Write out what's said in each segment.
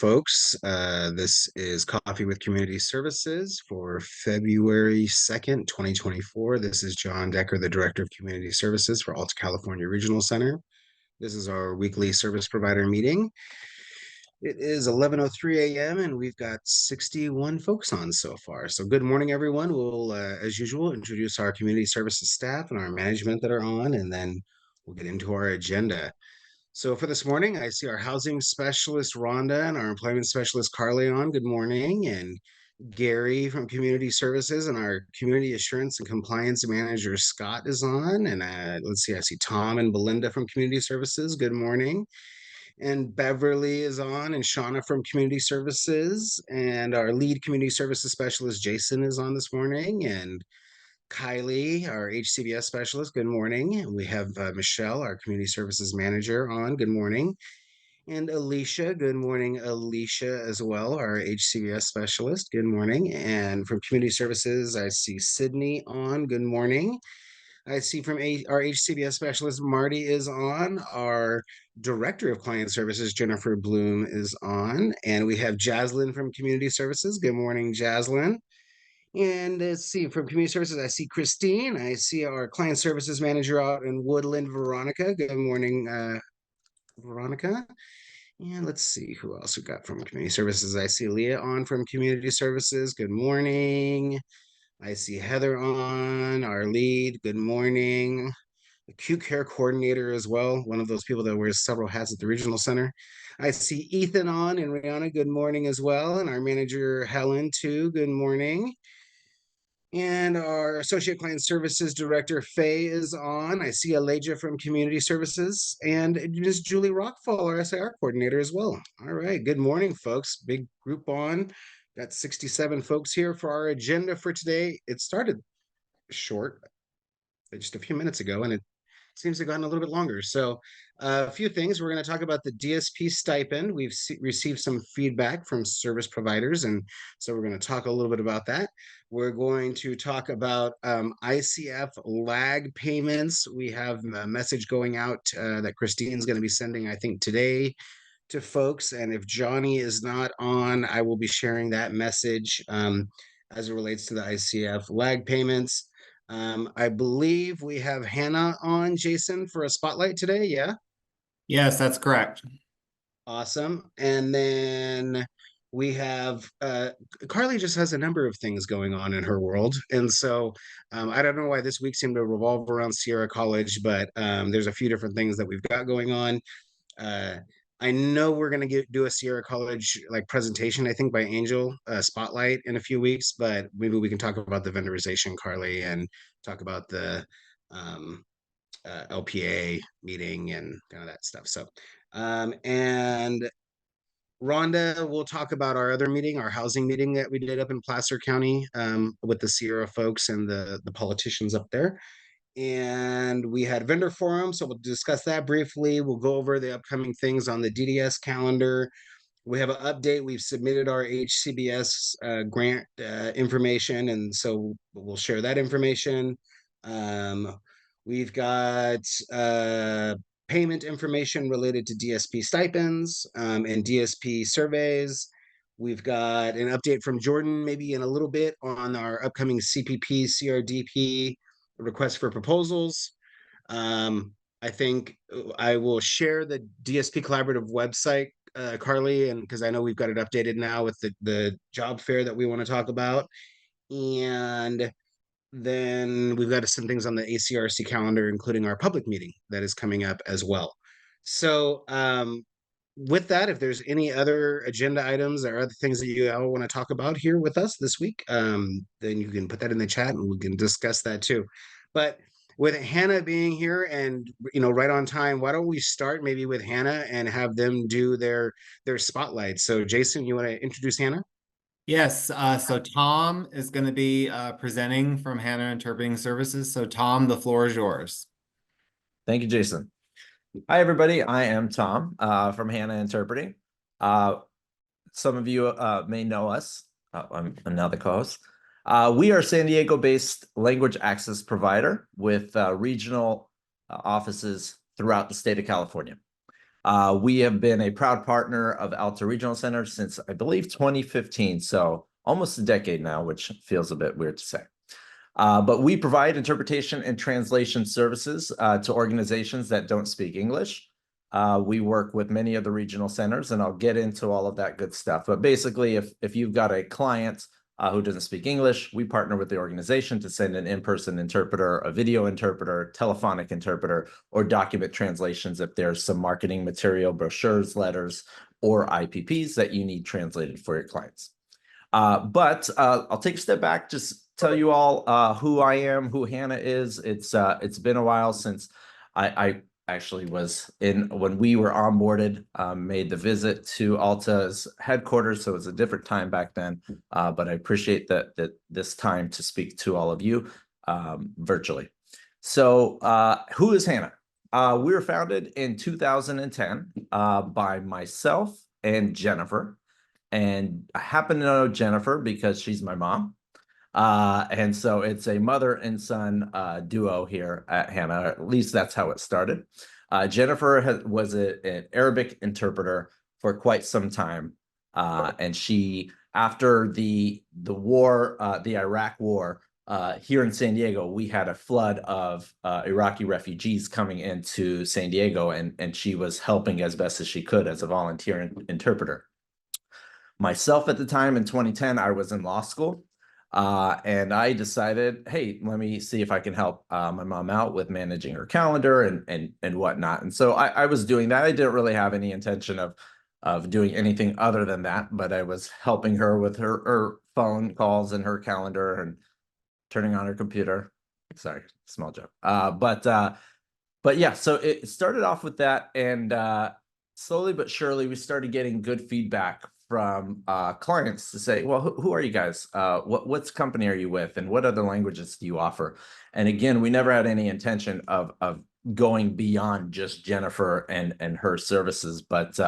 folks. This is Coffee with Community Services for February 2nd, 2024. This is John Decker, the Director of Community Services for Alta California Regional Center. This is our weekly service provider meeting. It is 11:03 a.m. and we've got 61 folks on so far. So good morning, everyone. We'll, as usual, introduce our community services staff and our management that are on, and then we'll get into our agenda. So for this morning, I see our housing specialist, Rhonda, and our employment specialist, Carly, on. Good morning. And Gary from Community Services and our Community Assurance and Compliance Manager, Scott, is on. And let's see, I see Tom and Belinda from Community Services. Good morning. And Beverly is on, and Shauna from Community Services. And our lead Community Services Specialist, Jason, is on this morning. And Kylie, our HCBS specialist, good morning. We have Michelle, our community services manager, on. Good morning. And Alicia, good morning, Alicia, as well, our HCBS specialist. Good morning. And from community services, I see Sydney on. Good morning. I see from our HCBS specialist, Marty is on. Our director of client services, Jennifer Bloom, is on. And we have Jaslyn from community services. Good morning, Jaslyn. And let's see, from community services, I see Christine. I see our client services manager out in Woodland, Veronica. Good morning, Veronica. And let's see who else we got from community services. I see Leah on from community services. Good morning. I see Heather on, our lead. Good morning. Acute care coordinator as well, one of those people that wears several hats at the regional center. I see Ethan on and Rihanna. Good morning as well. And our manager, Helen, too. Good morning. And our Associate Client Services Director, Faye, is on. I see Aleja from Community Services and Ms. Julie Rockfall, our SIR Coordinator as well. All right, good morning, folks. Big group on. Got 67 folks here for our agenda for today. It started short just a few minutes ago, and it seems to have gotten a little bit longer. So a few things. We're going to talk about the DSP stipend. We've received some feedback from service providers, and so we're going to talk a little bit about that. We're going to talk about ICF lag payments. We have a message going out that Christine's going to be sending, I think, today to folks. And if Johnny is not on, I will be sharing that message as it relates to the ICF lag payments. I believe we have Hannah on, Jason, for a spotlight today. Yeah. Yes, that's correct. Awesome. And then we have Carly just has a number of things going on in her world. And so I don't know why this week seemed to revolve around Sierra College, but there's a few different things that we've got going on. I know we're going to do a Sierra College like presentation, I think by Angel Spotlight in a few weeks, but maybe we can talk about the vendorization, Carly, and talk about the LPA meeting and kind of that stuff. So, and Rhonda will talk about our other meeting, our housing meeting that we did up in Placer County with the Sierra folks and the politicians up there. And we had vendor forum, so we'll discuss that briefly. We'll go over the upcoming things on the DDS calendar. We have an update. We've submitted our HCBS grant information, and so we'll share that information. We've got payment information related to DSP stipends and DSP surveys. We've got an update from Jordan, maybe in a little bit, on our upcoming CPP, CRDP request for proposals. I think I will share the DSP Collaborative website, Carly, and because I know we've got it updated now with the job fair that we want to talk about. And then we've got some things on the ACRC calendar, including our public meeting that is coming up as well. So with that, if there's any other agenda items or other things that you all want to talk about here with us this week, then you can put that in the chat and we can discuss that too. But with Hannah being here and right on time, why don't we start maybe with Hannah and have them do their spotlight. So Jason, you want to introduce Hannah? Yes, so Tom is going to be presenting from Hannah Interpreting Services. So Tom, the floor is yours. Thank you, Jason. Hi, everybody. I am Tom from Hannah Interpreting. Some of you may know us. I'm now the co-host. We are a San Diego-based language access provider with regional offices throughout the state of California. We have been a proud partner of Alta Regional Center since, I believe, 2015, so almost a decade now, which feels a bit weird to say. But we provide interpretation and translation services to organizations that don't speak English. We work with many of the regional centers, and I'll get into all of that good stuff. But basically, if you've got a client who doesn't speak English, we partner with the organization to send an in-person interpreter, a video interpreter, telephonic interpreter, or document translations if there's some marketing material, brochures, letters, or IPPs that you need translated for your clients. But I'll take a step back, just tell you all who I am, who Hannah is. It's been a while since I actually was in when we were onboarded, made the visit to Alta's headquarters. So it was a different time back then. But I appreciate that this time to speak to all of you virtually. So who is Hannah? We were founded in 2010 by myself and Jennifer. And I happen to know Jennifer because she's my mom. And so it's a mother and son duo here at Hannah, or at least that's how it started. Jennifer was an Arabic interpreter for quite some time. And she, after the war, the Iraq war, here in San Diego, we had a flood of Iraqi refugees coming into San Diego, and she was helping as best as she could as a volunteer interpreter. Myself at the time in 2010, I was in law school, and I decided, hey, let me see if I can help my mom out with managing her calendar and whatnot. And so I was doing that. I didn't really have any intention of doing anything other than that, but I was helping her with her phone calls and her calendar and turning on her computer. Sorry, small joke. But yeah, so it started off with that, and slowly but surely we started getting good feedback from clients to say, well, who are you guys? What's company are you with? And what other languages do you offer? And again, we never had any intention of going beyond just Jennifer and her services, but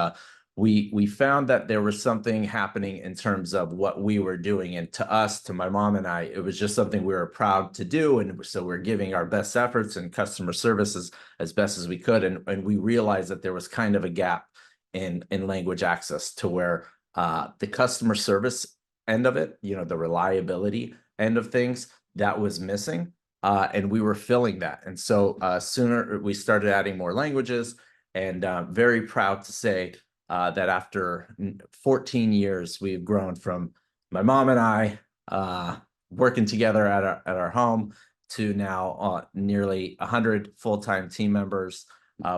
we found that there was something happening in terms of what we were doing. And to us, to my mom and I, it was just something we were proud to do. And so we're giving our best efforts and customer services as best as we could. And we realized that there was kind of a gap in language access to where the customer service end of it, the reliability end of things, that was missing. And we were filling that. And so sooner we started adding more languages, and very proud to say that after 14 years, we've grown from my mom and I working together at our home to now nearly 100 full-time team members.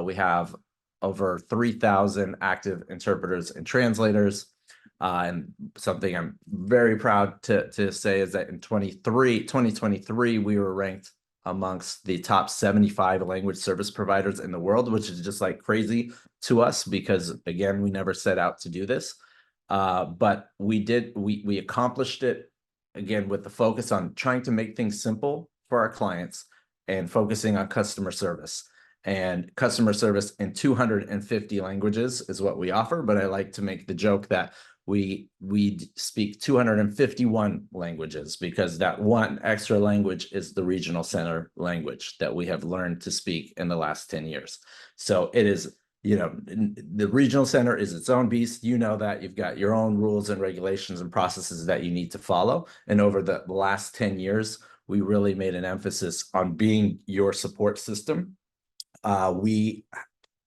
We have over 3,000 active interpreters and translators. And something I'm very proud to say is that in 2023, we were ranked amongst the top 75 language service providers in the world, which is just like crazy to us because, again, we never set out to do this. But we accomplished it, again, with the focus on trying to make things simple for our clients and focusing on customer service. And customer service in 250 languages is what we offer. But I like to make the joke that we speak 251 languages because that one extra language is the regional center language that we have learned to speak in the last 10 years. So it is, the regional center is its own beast. That you've got your own rules and regulations and processes that you need to follow. And over the last 10 years, we really made an emphasis on being your support system. We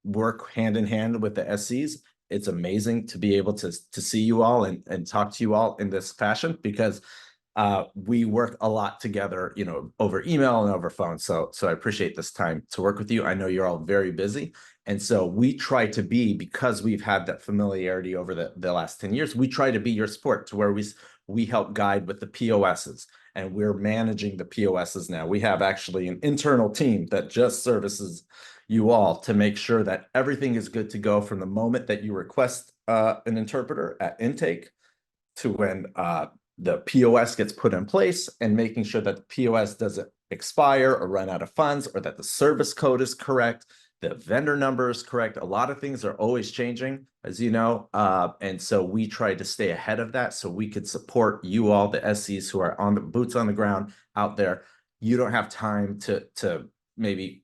work hand in hand with the SCs. It's amazing to be able to see you all and talk to you all in this fashion because we work a lot together, over email and over phone. So I appreciate this time to work with you. I know you're all very busy. And so we try to be, because we've had that familiarity over the last 10 years, we try to be your support to where we help guide with the POSs, and we're managing the POSs now. We have actually an internal team that just services you all to make sure that everything is good to go from the moment that you request an interpreter at intake to when the POS gets put in place, and making sure that the POS doesn't expire or run out of funds, or that the service code is correct, the vendor number is correct. A lot of things are always changing, as you know, and so we try to stay ahead of that so we could support you all, the SCs who are on the boots on the ground out there. You don't have time to maybe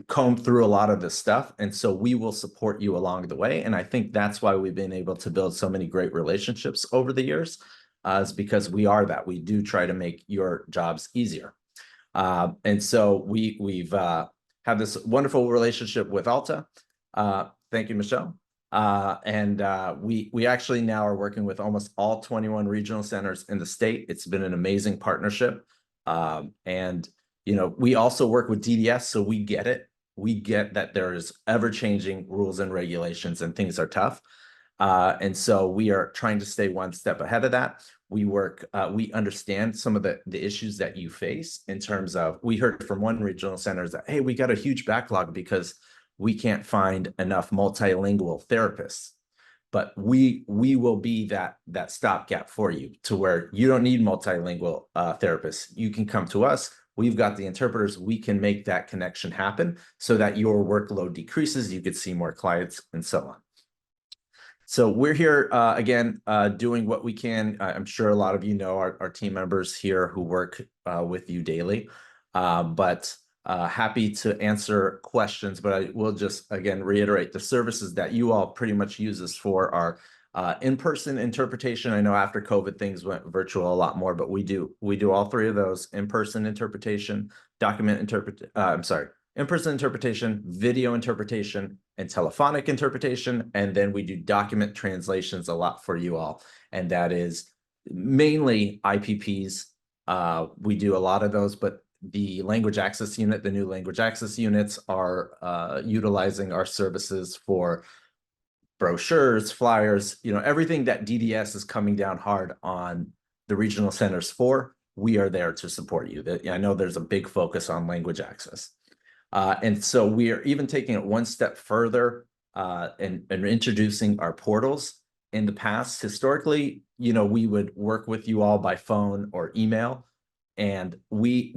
comb through a lot of this stuff. And so we will support you along the way. And I think that's why we've been able to build so many great relationships over the years, is because we are that. We do try to make your jobs easier. And so we've had this wonderful relationship with Alta. Thank you, Michelle. We actually now are working with almost all 21 regional centers in the state. It's been an amazing partnership. We also work with DDS, so we get it. We get that there is ever-changing rules and regulations and things are tough. And so we are trying to stay one step ahead of that. We understand some of the issues that you face in terms of, we heard from one regional center that, hey, we got a huge backlog because we can't find enough multilingual therapists. But we will be that stopgap for you to where you don't need multilingual therapists. You can come to us. We've got the interpreters. We can make that connection happen so that your workload decreases. You could see more clients and so on. So we're here again, doing what we can. I'm sure a lot of you know our team members here who work with you daily, but happy to answer questions. But I will just again reiterate the services that you all pretty much use us for are in-person interpretation. I know after COVID things went virtual a lot more, but we do all three of those: in-person interpretation, in-person interpretation, video interpretation, and telephonic interpretation. And then we do document translations a lot for you all. And that is mainly IPPs. We do a lot of those, but the language access unit, the new language access units are utilizing our services for brochures, flyers, everything that DDS is coming down hard on the regional centers for. We are there to support you. I know there's a big focus on language access. And so we are even taking it one step further and introducing our portals. In the past, historically, we would work with you all by phone or email. And we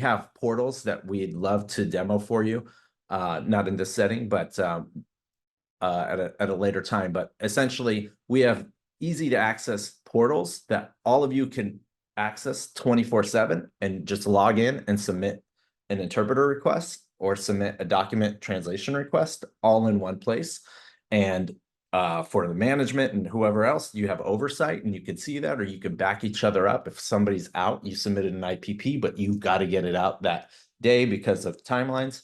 have portals that we'd love to demo for you, not in this setting, but at a later time. But essentially, we have easy to access portals that all of you can access 24/7 and just log in and submit an interpreter request or submit a document translation request all in one place. And for the management and whoever else, you have oversight and you can see that, or you can back each other up. If somebody's out, you submitted an IPP, but you've got to get it out that day because of timelines.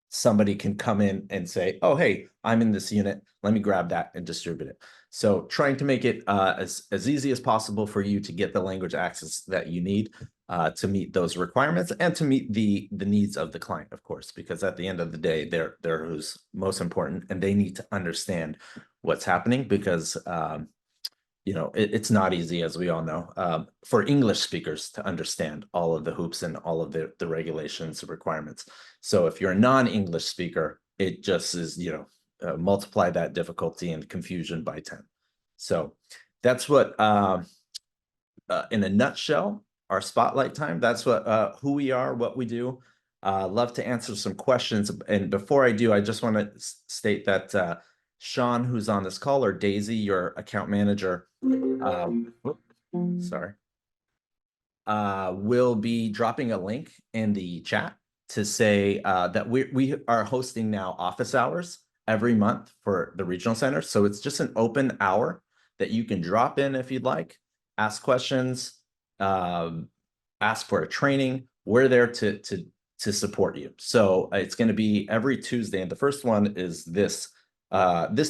Somebody can come in and say, oh, hey, I'm in this unit. Let me grab that and distribute it. So trying to make it as easy as possible for you to get the language access that you need to meet those requirements and to meet the needs of the client, of course, because at the end of the day, they're who's most important and they need to understand what's happening because, it's not easy, as we all know, for English speakers to understand all of the hoops and all of the regulations and requirements. So if you're a non-English speaker, it just is, multiply that difficulty and confusion by 10. So that's what, in a nutshell, our spotlight time. That's what who we are, what we do. Love to answer some questions. And before I do, I just want to state that Sean, who's on this call, or Daisy, your account manager, will be dropping a link in the chat to say that we are hosting now office hours every month for the regional center. So it's just an open hour that you can drop in if you'd like, ask questions, ask for a training. We're there to support you. So it's going to be every Tuesday, and the first one is this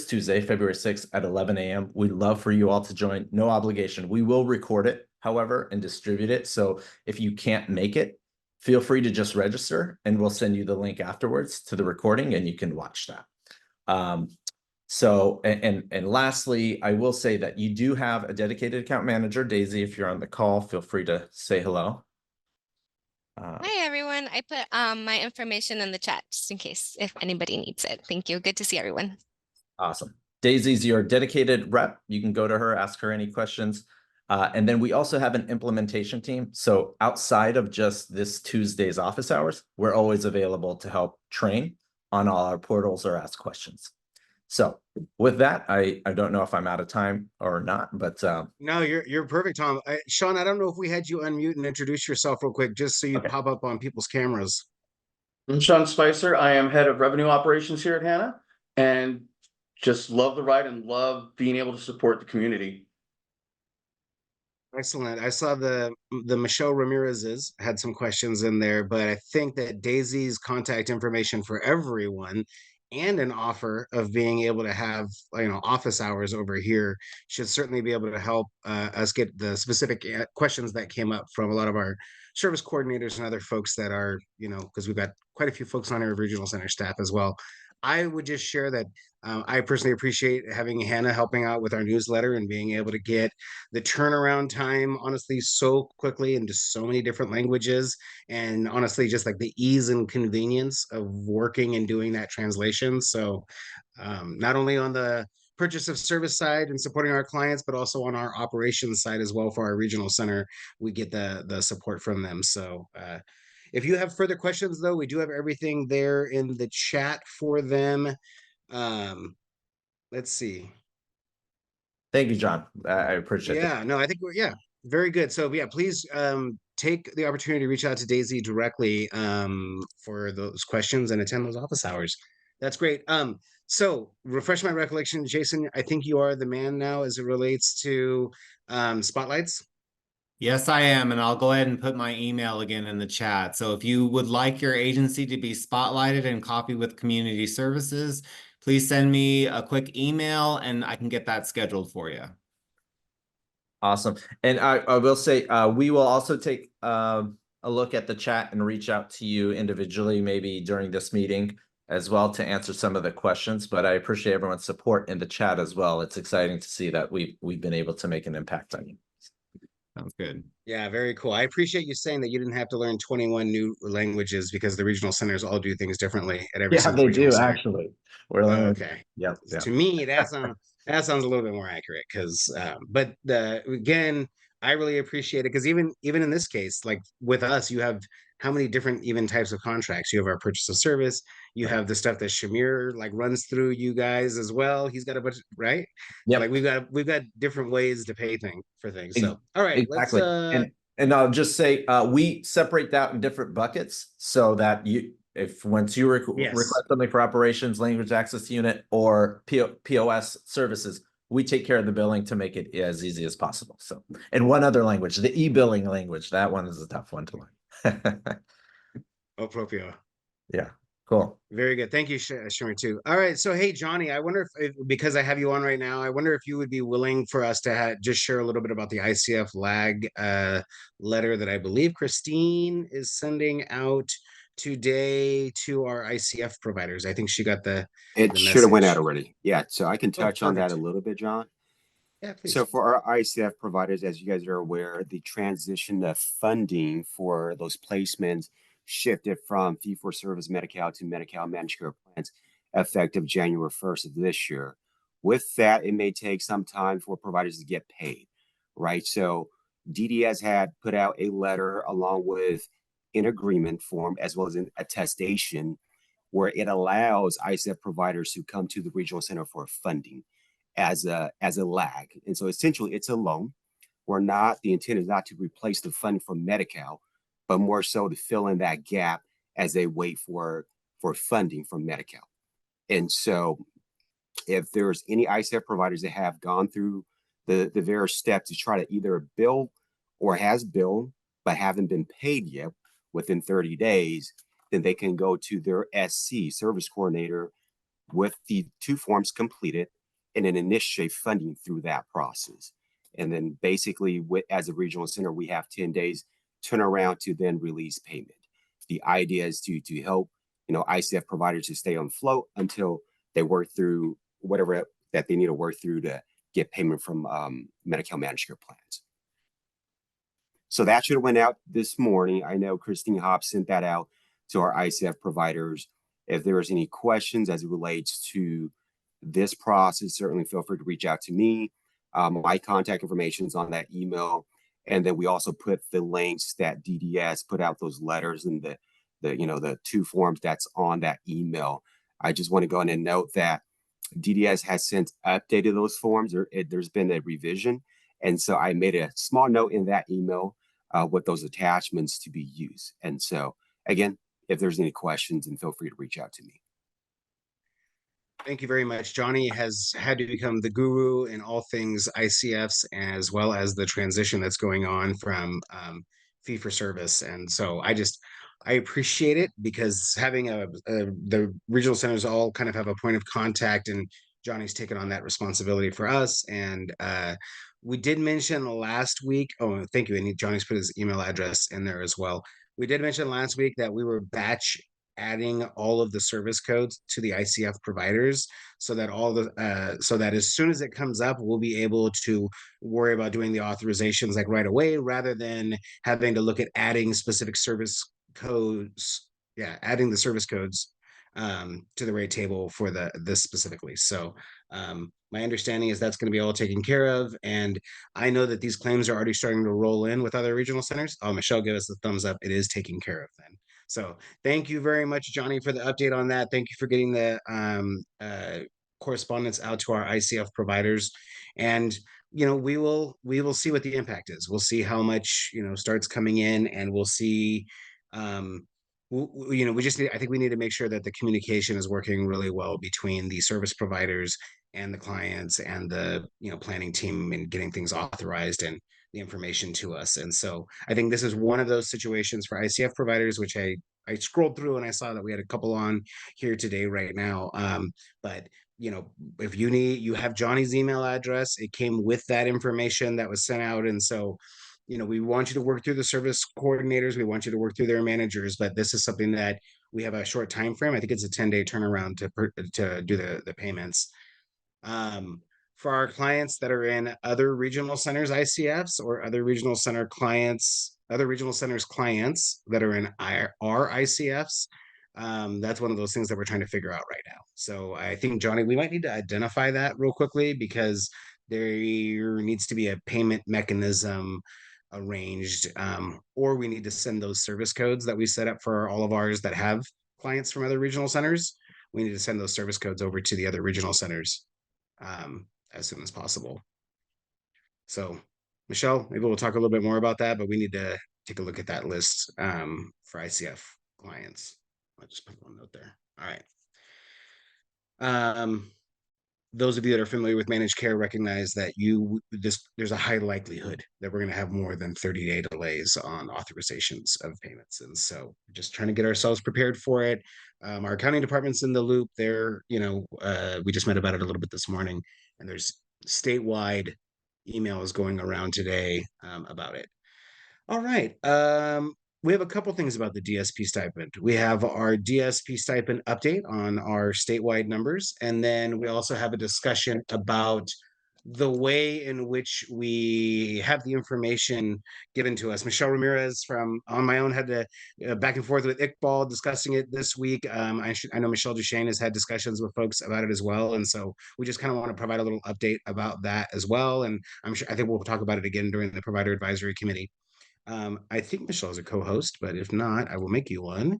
Tuesday, February 6th at 11 a.m. We'd love for you all to join. No obligation. We will record it, however, and distribute it. So if you can't make it, feel free to just register and we'll send you the link afterwards to the recording and you can watch that. And lastly, I will say that you do have a dedicated account manager. Daisy, if you're on the call, feel free to say hello. Hi, everyone. I put my information in the chat just in case if anybody needs it. Thank you. Good to see everyone. Awesome. Daisy's your dedicated rep. You can go to her, ask her any questions. And then we also have an implementation team. So outside of just this Tuesday's office hours, we're always available to help train on all our portals or ask questions. So with that, I don't know if I'm out of time or not, but no, you're perfect, Tom. Sean, I don't know if we had you unmute and introduce yourself real quick, just so you Okay. pop up on people's cameras. I'm Sean Spicer. I am head of revenue operations here at Hannah, and just love the ride and love being able to support the community. Excellent. I saw the Michelle Ramirez's had some questions in there, but I think that Daisy's contact information for everyone and an offer of being able to have, office hours over here should certainly be able to help us get the specific questions that came up from a lot of our service coordinators and other folks that are, because we've got quite a few folks on our regional center staff as well. I would just share that I personally appreciate having Hannah helping out with our newsletter and being able to get the turnaround time, honestly, so quickly into so many different languages. And honestly, just like the ease and convenience of working and doing that translation. So not only on the purchase of service side and supporting our clients, but also on our operations side as well for our regional center, we get the support from them. So if you have further questions, though, we do have everything there in the chat for them. Let's see. Thank you, John. I appreciate it. Yeah, no, I think very good. So yeah, please take the opportunity to reach out to Daisy directly for those questions and attend those office hours. That's great. So refresh my recollection, Jason, I think you are the man now as it relates to spotlights. Yes, I am, and I'll go ahead and put my email again in the chat. So if you would like your agency to be spotlighted and copied with community services, please send me a quick email and I can get that scheduled for you. Awesome. And I will say, we will also take a look at the chat and reach out to you individually, maybe during this meeting as well, to answer some of the questions. But I appreciate everyone's support in the chat as well. It's exciting to see that we've been able to make an impact on you. Sounds good. Yeah, very cool. I appreciate you saying that you didn't have to learn 21 new languages because the regional centers all do things differently at every single regional center. Actually. We're learning. Okay. Yep. To me, that sounds a little bit more accurate because but again, I really appreciate it because even in this case, like with us, you have how many different even types of contracts. You have our purchase of service, you have the stuff that Shamir like runs through you guys as well. He's got a bunch, right? Yeah. Like we've got different ways to pay for things. So all right, exactly. let's and I'll just say we separate that in different buckets so that once you request something for operations, language access unit, or POS services, we take care of the billing to make it as easy as possible. So, and one other language, the e-billing language, that one is a tough one to learn. Proprio. Yeah, cool. Very good. Thank you, Shamir, too. All right. So, hey, Johnny, I wonder if because I have you on right now, I wonder if you would be willing for us to just share a little bit about the ICF lag letter that I believe Christine is sending out today to our ICF providers. I think she got it should have went out already. Yeah, so I can touch on that a little bit, John. Yeah, please. So for our ICF providers, as you guys are aware, the transition of funding for those placements shifted from fee-for-service Medi-Cal to Medi-Cal managed care plans effective January 1st of this year. With that, it may take some time for providers to get paid, right? So DDS had put out a letter along with an agreement form as well as an attestation where it allows ICF providers to come to the regional center for funding as a lag. And so essentially it's a loan. The intent is not to replace the funding from Medi-Cal, but more so to fill in that gap as they wait for funding from Medi-Cal. And so if there's any ICF providers that have gone through the various steps to try to either bill or has billed but haven't been paid yet within 30 days, then they can go to their SC service coordinator with the 2 forms completed and then initiate funding through that process. And then basically as a regional center, we have 10 days turnaround to then release payment. The idea is to help, ICF providers to stay on float until they work through whatever that they need to work through to get payment from Medi-Cal managed care plans. So that should have went out this morning. I know Christine Hobbs sent that out to our ICF providers. If there's any questions as it relates to this process, certainly feel free to reach out to me. My contact information is on that email. And then we also put the links that DDS put out, those letters and the 2 forms that's on that email. I just want to go in and note that DDS has since updated those forms. There's been a revision. And so I made a small note in that email with those attachments to be used. And so again, if there's any questions, and feel free to reach out to me. Thank you very much. Johnny has had to become the guru in all things ICFs, as well as the transition that's going on from fee for service. And so I appreciate it, because having the regional centers all kind of have a point of contact, and Johnny's taken on that responsibility for us. And we did mention last week, oh, thank you. And Johnny's put his email address in there as well. We did mention last week that we were batch adding all of the service codes to the ICF providers, so that so that as soon as it comes up, we'll be able to worry about doing the authorizations like right away, rather than having to look at adding specific service codes. Yeah, adding the service codes to the rate table for this specifically. So my understanding is that's going to be all taken care of, and I know that these claims are already starting to roll in with other regional centers. Oh, Michelle, give us the thumbs up. It is taken care of then. So thank you very much, Johnny, for the update on that. Thank you for getting the correspondence out to our ICF providers. And we will see what the impact is. We'll see how much starts coming in, and we'll see. We just need. I think we need to make sure that the communication is working really well between the service providers and the clients and the planning team, and getting things authorized and the information to us. And so I think this is one of those situations for ICF providers, which I scrolled through and I saw that we had a couple on here today right now. But if you have Johnny's email address, it came with that information that was sent out. And so, we want you to work through the service coordinators. We want you to work through their managers, but this is something that we have a short time frame. I think it's a 10-day turnaround to do the payments. For our clients that are in other regional centers ICFs, or other regional centers clients that are in our ICFs, that's one of those things that we're trying to figure out right now. So I think, Johnny, we might need to identify that real quickly, because there needs to be a payment mechanism arranged, or we need to send those service codes that we set up for all of ours that have clients from other regional centers. We need to send those service codes over to the other regional centers as soon as possible. So, Michelle, maybe we'll talk a little bit more about that, but we need to take a look at that list for ICF clients. I'll just put one note there. All right. Those of you that are familiar with managed care recognize that there's a high likelihood that we're going to have more than 30-day delays on authorizations of payments. And so just trying to get ourselves prepared for it. Our accounting department's in the loop. We just met about it a little bit this morning, and there's statewide emails going around today about it. All right. We have a couple things about the DSP stipend. We have our DSP stipend update on our statewide numbers, and then we also have a discussion about the way in which we have the information given to us. Michelle Ramirez from On My Own had to back and forth with Iqbal discussing it this week. I know Michelle Duchesne has had discussions with folks about it as well, and so we just kind of want to provide a little update about that as well. And I think we'll talk about it again during the Provider Advisory Committee. I think Michelle is a co-host, but if not, I will make you one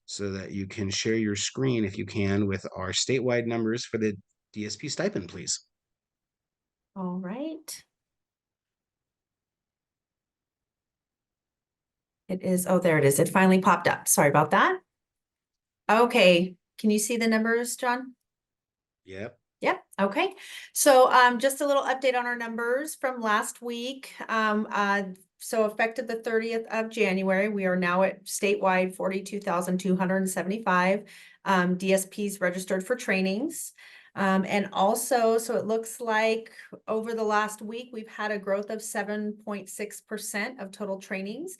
so that you can share your screen, if you can, with our statewide numbers for the DSP stipend, please. All right. It is, oh, there it is. It finally popped up. Sorry about that. Okay. Can you see the numbers, John? Yep. Yep. Okay. So just a little update on our numbers from last week. So effective the 30th of January, we are now at statewide 42,275 DSPs registered for trainings. And also, so it looks like over the last week, we've had a growth of 7.6% of total trainings,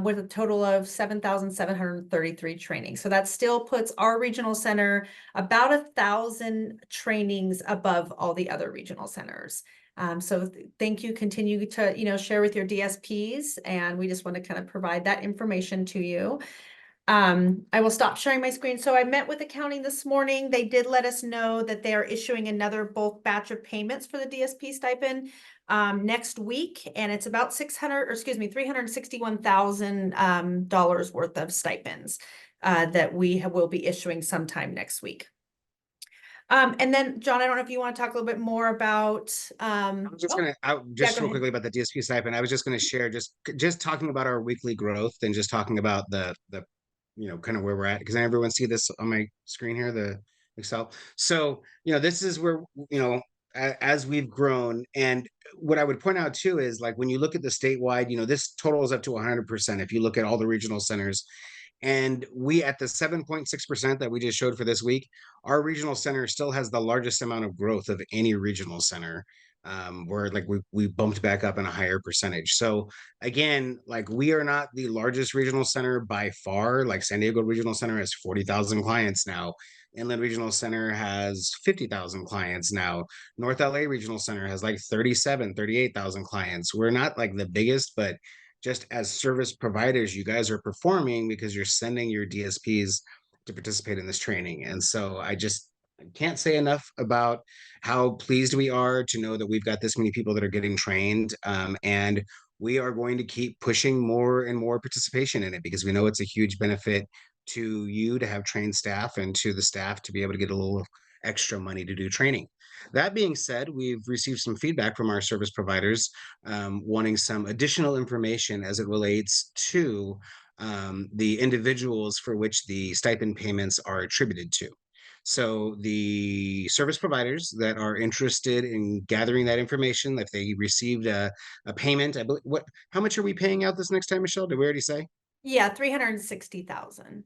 with a total of 7,733 trainings. So that still puts our regional center about 1,000 trainings above all the other regional centers. So thank you. Continue to, share with your DSPs, and we just want to kind of provide that information to you. I will stop sharing my screen. So I met with accounting this morning. They did let us know that they are issuing another bulk batch of payments for the DSP stipend next week, and it's about $361,000 worth of stipends that we will be issuing sometime next week. And then, John, I don't know if you want to talk a little bit more about. I'm just real quickly about the DSP stipend. I was just going to share just talking about our weekly growth and just talking about the kind of where we're at. Because everyone see this on my screen here, the Excel. So, this is where, as we've grown. And what I would point out too is like when you look at the statewide, this totals up to 100%. If you look at all the regional centers, and we at the 7.6% that we just showed for this week, our regional center still has the largest amount of growth of any regional center. Where like we bumped back up in a higher percentage. So again, like we are not the largest regional center by far. Like San Diego Regional Center has 40,000 clients now. Inland Regional Center has 50,000 clients now. North LA Regional Center has like 38,000 clients. We're not like the biggest, but just as service providers, you guys are performing because you're sending your DSPs to participate in this training. And so I can't say enough about how pleased we are to know that we've got this many people that are getting trained. And we are going to keep pushing more and more participation in it because we know it's a huge benefit to you to have trained staff and to the staff to be able to get a little extra money to do training. That being said, we've received some feedback from our service providers wanting some additional information as it relates to the individuals for which the stipend payments are attributed to. So the service providers that are interested in gathering that information, if they received a payment, I believe, how much are we paying out this next time, Michelle? Did we already say? Yeah, 360,000.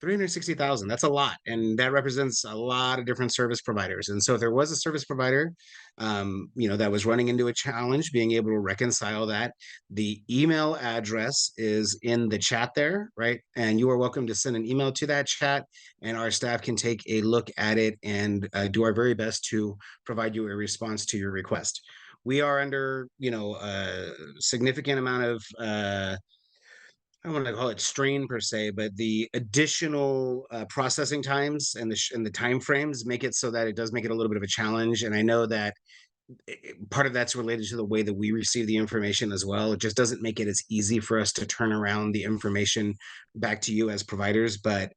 360,000, that's a lot. And that represents a lot of different service providers. And so if there was a service provider, that was running into a challenge, being able to reconcile that, the email address is in the chat there, right? And you are welcome to send an email to that chat and our staff can take a look at it and do our very best to provide you a response to your request. We are under, a significant amount of, I don't want to call it strain per se, but the additional processing times and the time frames make it so that it does make it a little bit of a challenge. And I know that part of that's related to the way that we receive the information as well. It just doesn't make it as easy for us to turn around the information back to you as providers. But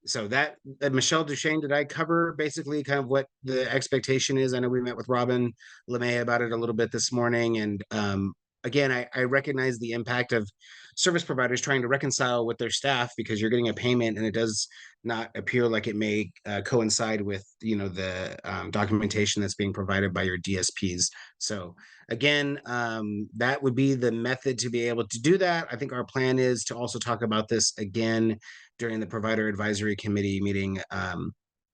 so that Michelle Duchesne, did I cover basically kind of what the expectation is? I know we met with Robin LeMay about it a little bit this morning, and again, I recognize the impact of service providers trying to reconcile with their staff because you're getting a payment and it does not appear like it may coincide with the documentation that's being provided by your DSPs. So again, that would be the method to be able to do that. I think our plan is to also talk about this again during the Provider Advisory Committee meeting,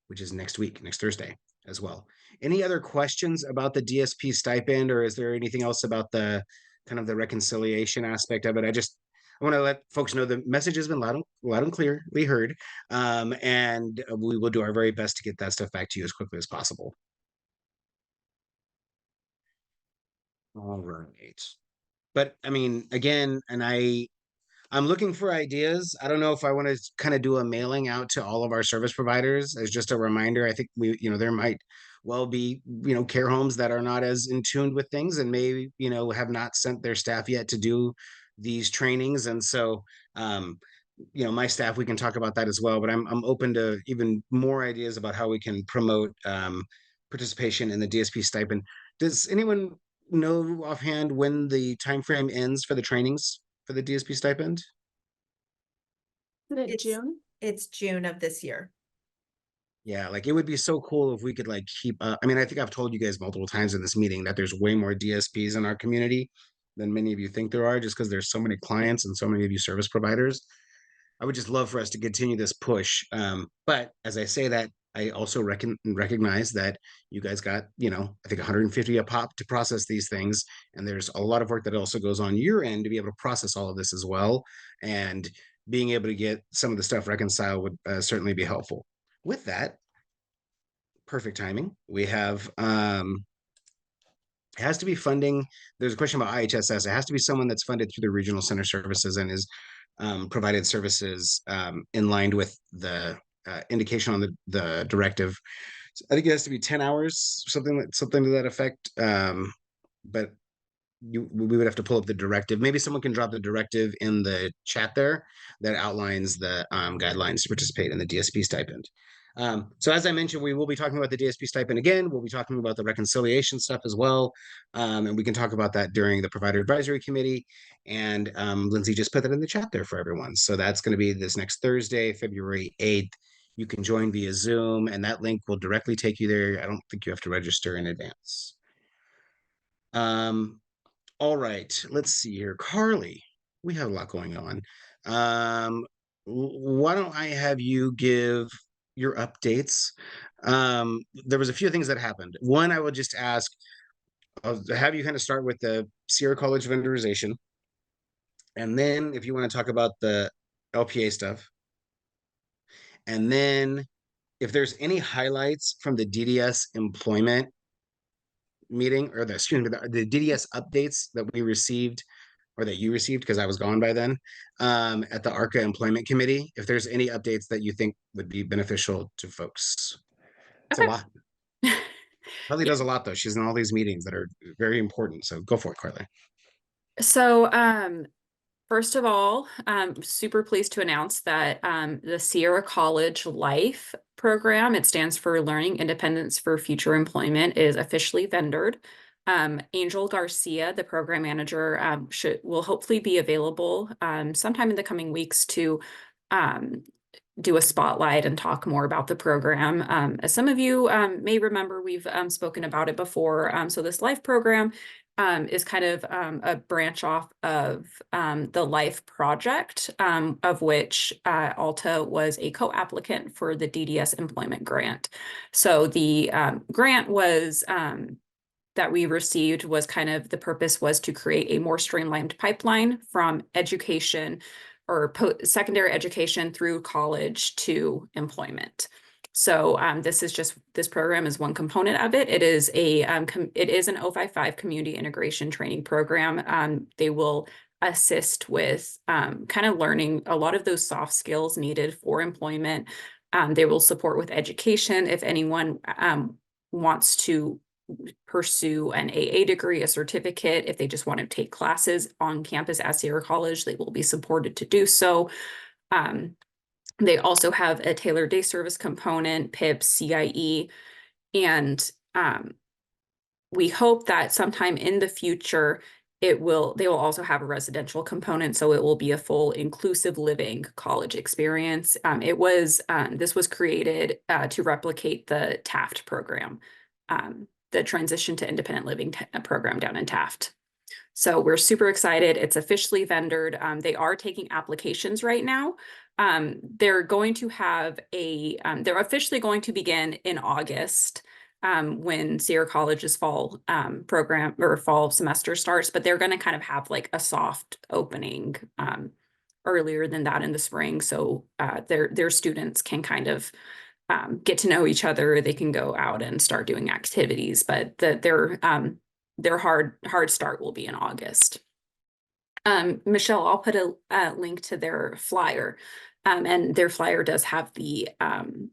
which is next week, next Thursday as well. Any other questions about the DSP stipend, or is there anything else about the kind of the reconciliation aspect of it? I want to let folks know the message has been loud and clearly heard, and we will do our very best to get that stuff back to you as quickly as possible. All right. But I mean, again, and I'm looking for ideas. I don't know if I want to kind of do a mailing out to all of our service providers as just a reminder. I think there might well be, care homes that are not as in tune with things and may, have not sent their staff yet to do these trainings. And so, my staff, we can talk about that as well, but I'm open to even more ideas about how we can promote participation in the DSP stipend. Does anyone know offhand when the time frame ends for the trainings for the DSP stipend? It's June? It's June of this year. Yeah, like it would be so cool if we could like keep I mean, I think I've told you guys multiple times in this meeting that there's way more DSPs in our community than many of you think there are, just because there's so many clients and so many of you service providers. I would just love for us to continue this push. But as I say that, I also recognize that you guys got, I think 150 a pop to process these things. And there's a lot of work that also goes on your end to be able to process all of this as well. And being able to get some of the stuff reconciled would certainly be helpful. With that, perfect timing. We have, it has to be funding. There's a question about IHSS. It has to be someone that's funded through the regional center services and is provided services in line with the indication on the directive. So I think it has to be 10 hours, something to that effect. But we would have to pull up the directive. Maybe someone can drop the directive in the chat there that outlines the guidelines to participate in the DSP stipend. So as I mentioned, we will be talking about the DSP stipend again. We'll be talking about the reconciliation stuff as well. And we can talk about that during the Provider Advisory Committee. And Lindsay just put that in the chat there for everyone. So that's going to be this next Thursday, February 8th. You can join via Zoom, and that link will directly take you there. I don't think you have to register in advance. All right, let's see here. Carly, we have a lot going on. Why don't I have you give your updates? There was a few things that happened. One, I will just ask, I'll have you kind of start with the Sierra College vendorization. And then if you want to talk about the LPA stuff. And then if there's any highlights from the DDS employment meeting, or the DDS updates that we received, or that you received, because I was gone by then, at the ARCA Employment Committee, if there's any updates that you think would be beneficial to folks. It's a lot. Carly does a lot, though. She's in all these meetings that are very important. So go for it, Carly. So, first of all, I'm super pleased to announce that the Sierra College Life program, it stands for Learning Independence for Future Employment, is officially vendored. Angel Garcia, the program manager, will hopefully be available sometime in the coming weeks to do a spotlight and talk more about the program. As some of you may remember, we've spoken about it before. So this Life program is kind of a branch off of the Life project, of which Alta was a co-applicant for the DDS employment grant. So the grant was that we received was kind of, the purpose was to create a more streamlined pipeline from education or secondary education through college to employment. So this program is one component of it. It is an 055 community integration training program. They will assist with kind of learning a lot of those soft skills needed for employment. They will support with education if anyone wants to pursue an AA degree, a certificate. If they just want to take classes on campus at Sierra College, they will be supported to do so. They also have a tailored day service component, PIP, CIE, and we hope that sometime in the future, they will also have a residential component, so it will be a full inclusive living college experience. This was created to replicate the Taft program, the Transition to Independent Living program down in Taft. So we're super excited. It's officially vendored. They are taking applications right now. They're going to have they're officially going to begin in August when Sierra College's fall program or fall semester starts, but they're going to kind of have like a soft opening earlier than that in the spring. So their students can kind of get to know each other. They can go out and start doing activities, but their hard start will be in August. Michelle, I'll put a link to their flyer, and their flyer does have the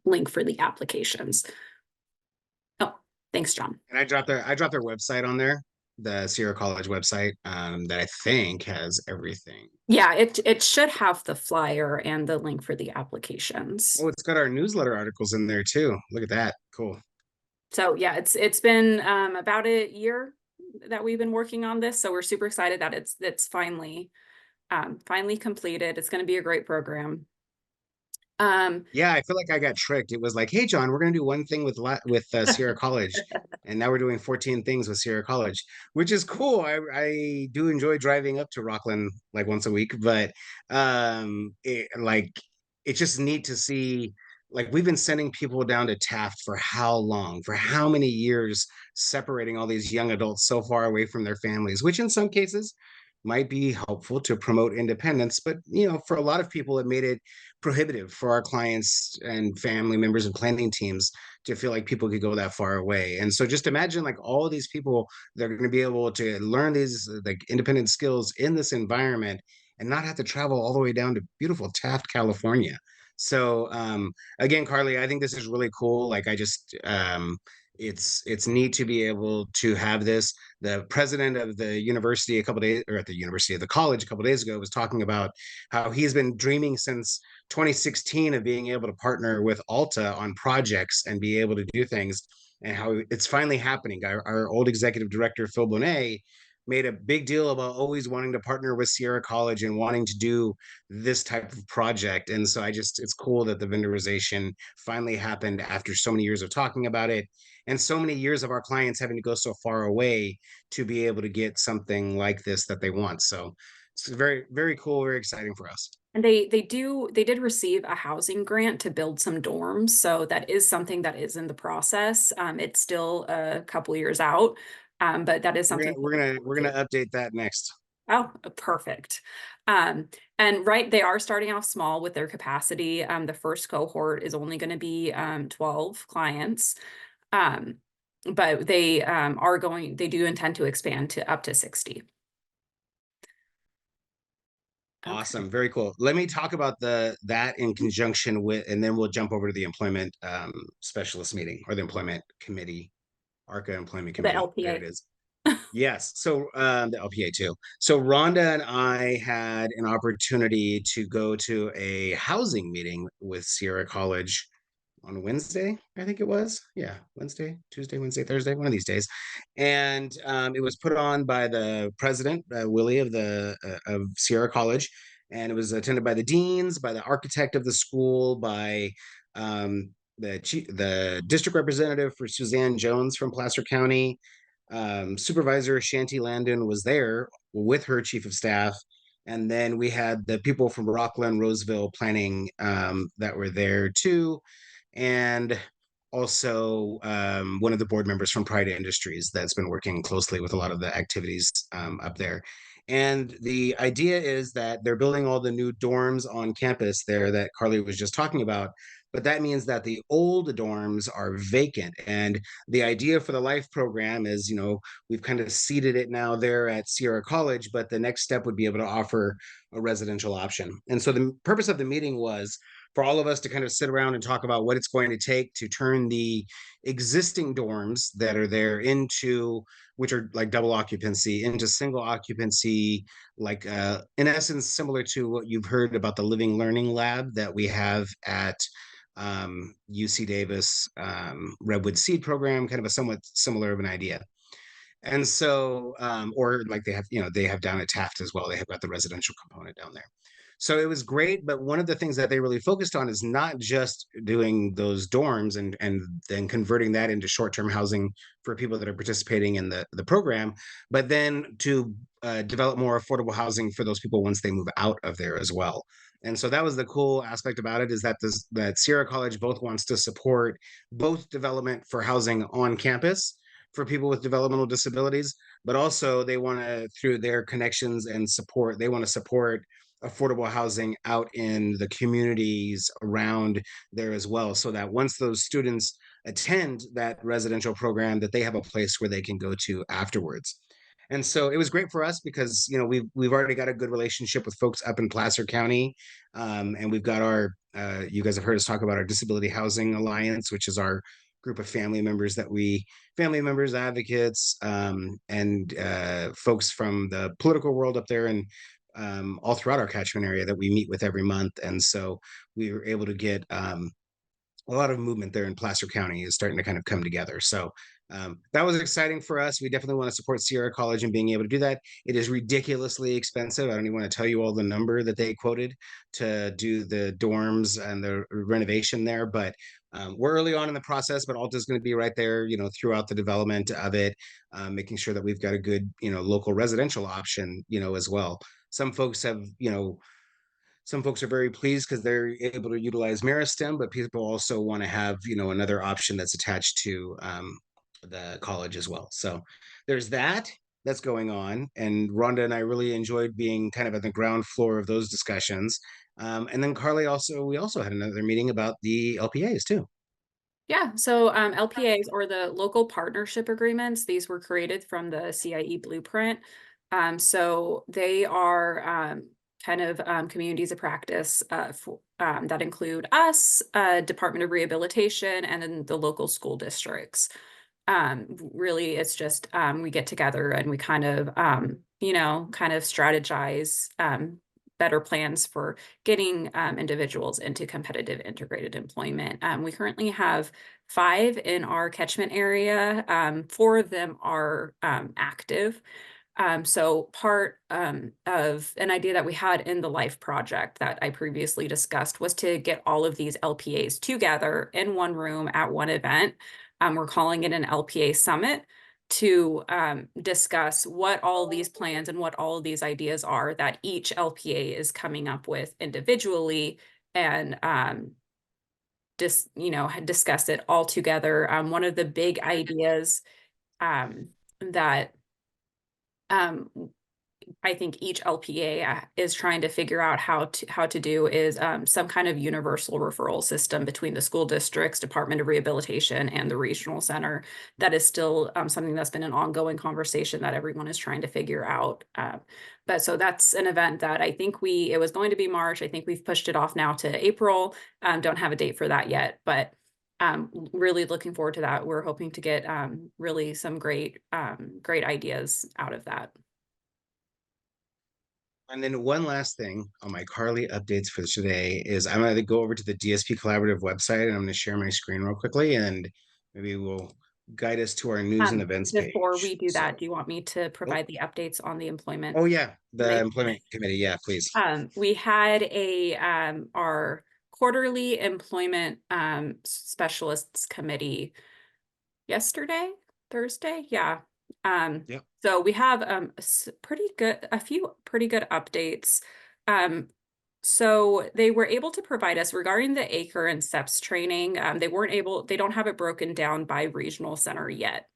link for the applications. Oh, thanks, John. And I dropped their website on there, the Sierra College website, that I think has everything. Yeah, it should have the flyer and the link for the applications. Oh, it's got our newsletter articles in there too. Look at that. Cool. So yeah, it's been about a year that we've been working on this. So we're super excited that it's finally completed. It's going to be a great program. Yeah, I feel like I got tricked. It was like, hey, John, we're going to do one thing with Sierra College, and now we're doing 14 things with Sierra College, which is cool. I do enjoy driving up to Rockland like once a week, but it's just neat to see. Like, we've been sending people down to Taft for how long, for how many years, separating all these young adults so far away from their families, which in some cases might be helpful to promote independence. But, for a lot of people, it made it prohibitive for our clients and family members and planning teams to feel like people could go that far away. And so just imagine like all of these people that are going to be able to learn these like independent skills in this environment and not have to travel all the way down to beautiful Taft, California. So again, Carly, I think this is really cool. Like I just it's neat to be able to have this. The president of the university a couple days, or at the university of the college a couple days ago, was talking about how he's been dreaming since 2016 of being able to partner with Alta on projects and be able to do things, and how it's finally happening. Our old executive director, Phil Bonet, made a big deal about always wanting to partner with Sierra College and wanting to do this type of project. And so it's cool that the vendorization finally happened after so many years of talking about it, and so many years of our clients having to go so far away to be able to get something like this that they want. So it's very, very cool, very exciting for us. And they did receive a housing grant to build some dorms. So that is something that is in the process. It's still a couple years out. But that is something We're gonna update that next. Oh, perfect. And right, they are starting off small with their capacity. The first cohort is only going to be 12 clients. But they they do intend to expand to up to 60. Okay. Awesome, very cool. Let me talk about that in conjunction with, and then we'll jump over to the employment specialist meeting, or the employment committee, ARCA employment committee. LPA. There it is. Yes, so the LPA too. So Rhonda and I had an opportunity to go to a housing meeting with Sierra College on Wednesday, I think it was. Yeah, Wednesday, Tuesday, Wednesday, Thursday, one of these days. And it was put on by the president, Willie, of Sierra College, and it was attended by the deans, by the architect of the school, by the district representative for Suzanne Jones from Placer County. Supervisor Shanti Landon was there with her chief of staff. And then we had the people from Rockland Roseville planning that were there too. And also one of the board members from Pride Industries that's been working closely with a lot of the activities up there. And the idea is that they're building all the new dorms on campus there that Carly was just talking about. But that means that the old dorms are vacant. And the idea for the LIFE program is, we've kind of seeded it now there at Sierra College, but the next step would be able to offer a residential option. And so the purpose of the meeting was for all of us to kind of sit around and talk about what it's going to take to turn the existing dorms that are there into, which are like double occupancy, into single occupancy, like in essence, similar to what you've heard about the Living Learning Lab that we have at UC Davis Redwood Seed Program, kind of a somewhat similar of an idea. And so, or like they have down at Taft as well. They have got the residential component down there. So it was great, but one of the things that they really focused on is not just doing those dorms and then converting that into short-term housing for people that are participating in the program, but then to develop more affordable housing for those people once they move out of there as well. And so that was the cool aspect about it, is that that Sierra College both wants to support both development for housing on campus for people with developmental disabilities, but also they want to, through their connections and support, they want to support affordable housing out in the communities around there as well, so that once those students attend that residential program, that they have a place where they can go to afterwards. And so it was great for us because we've already got a good relationship with folks up in Placer County, and we've got our you guys have heard us talk about our Disability Housing Alliance, which is our group of family members, advocates, and folks from the political world up there, and all throughout our catchment area that we meet with every month. And so we were able to get a lot of movement there in Placer County is starting to kind of come together. So that was exciting for us. We definitely want to support Sierra College in being able to do that. It is ridiculously expensive. I don't even want to tell you all the number that they quoted to do the dorms and the renovation there, but we're early on in the process, but Alta is going to be right there, throughout the development of it, making sure that we've got a good, local residential option, as well. Some folks have, some folks are very pleased because they're able to utilize Meristem, but people also want to have, another option that's attached to the college as well. So there's that's going on. And Rhonda and I really enjoyed being kind of at the ground floor of those discussions. And then Carly we also had another meeting about the LPAs too. Yeah, so LPAs, or the local partnership agreements, these were created from the CIE blueprint. So they are kind of communities of practice that include us, Department of Rehabilitation, and then the local school districts. Really, it's just we get together and we kind of kind of strategize better plans for getting individuals into competitive integrated employment. We currently have 5 in our catchment area. 4 of them are active. So part of an idea that we had in the LIFE project that I previously discussed was to get all of these LPAs together in one room at one event. We're calling it an LPA summit to discuss what all these plans and what all of these ideas are that each LPA is coming up with individually, and discuss it all together. One of the big ideas that I think each LPA is trying to figure out how to do is some kind of universal referral system between the school districts, Department of Rehabilitation, and the regional center. That is still something that's been an ongoing conversation that everyone is trying to figure out. But so that's an event that I think it was going to be March. I think we've pushed it off now to April. Don't have a date for that yet, but really looking forward to that. We're hoping to get really some great ideas out of that. And then one last thing on my Carly updates for today is I'm going to go over to the DSP Collaborative website, and I'm going to share my screen real quickly, and maybe we'll guide us to our news and events page. Before we do that, So- do you want me to provide the updates on the employment? Oh yeah, the Committee? employment committee. Yeah, please. We had our quarterly employment specialists committee yesterday, Thursday. Yeah. Yep. So we have a few pretty good updates. So they were able to provide us regarding the ACRE and SEPS training. They don't have it broken down by regional center yet.